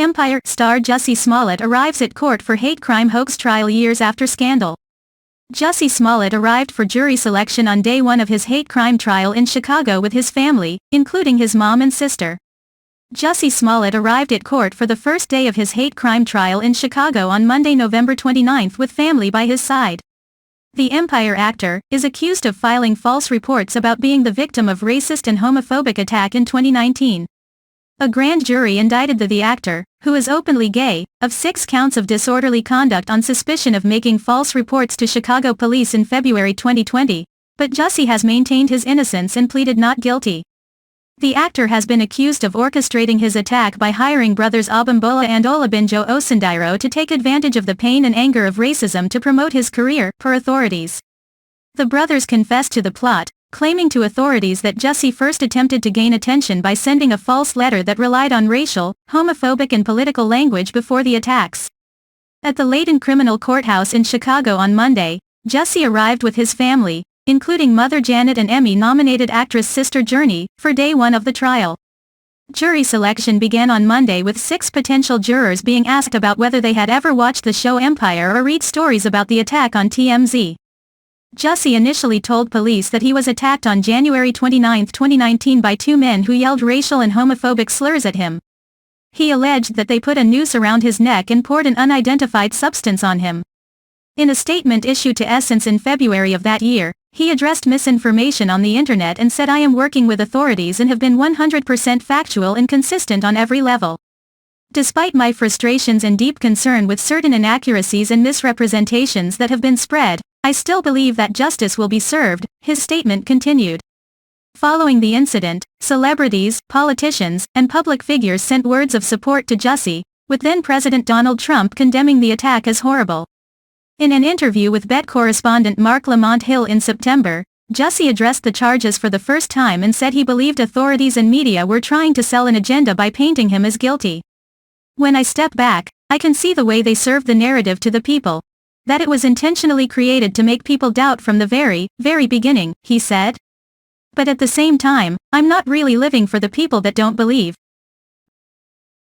Empire star Jussie Smollett arrives at court for hate crime hoax trial years after scandal. Jussie Smollett arrived for jury selection on day one of his hate crime trial in Chicago with his family, including his mom and sister. Jussie Smollett arrived at court for the first day of his hate crime trial in Chicago on Monday, November 29 with family by his side. The Empire actor is accused of filing false reports about being the victim of racist and homophobic attack in 2019. A grand jury indicted the actor, who is openly gay, of 6 counts of disorderly conduct on suspicion of making false reports to Chicago police in February 2020, but Jussie has maintained his innocence and pleaded not guilty. The actor has been accused of orchestrating his attack by hiring brothers Abimbola and Olabinjo Osundairo to take advantage of the pain and anger of racism to promote his career, per authorities. The brothers confessed to the plot, claiming to authorities that Jussie first attempted to gain attention by sending a false letter that relied on racial, homophobic and political language before the attacks. At the Layton Criminal Courthouse in Chicago on Monday, Jussie arrived with his family, including mother Janet and Emmy-nominated actress sister Journey, for day one of the trial. Jury selection began on Monday with 6 potential jurors being asked about whether they had ever watched the show Empire or read stories about the attack on TMZ. Jussie initially told police that he was attacked on January 29, 2019 by 2 men who yelled racial and homophobic slurs at him. He alleged that they put a noose around his neck and poured an unidentified substance on him. In a statement issued to Essence in February of that year, he addressed misinformation on the internet and said, "I am working with authorities and have been 100% factual and consistent on every level. Despite my frustrations and deep concern with certain inaccuracies and misrepresentations that have been spread, I still believe that justice will be served," his statement continued. Following the incident, celebrities, politicians, and public figures sent words of support to Jussie, with then-President Donald Trump condemning the attack as horrible. In an interview with BET correspondent Mark Lamont Hill in September, Jussie addressed the charges for the first time and said he believed authorities and media were trying to sell an agenda by painting him as guilty. "When I step back, I can see the way they served the narrative to the people. That it was intentionally created to make people doubt from the very, very beginning," he said. "But at the same time, I'm not really living for the people that don't believe.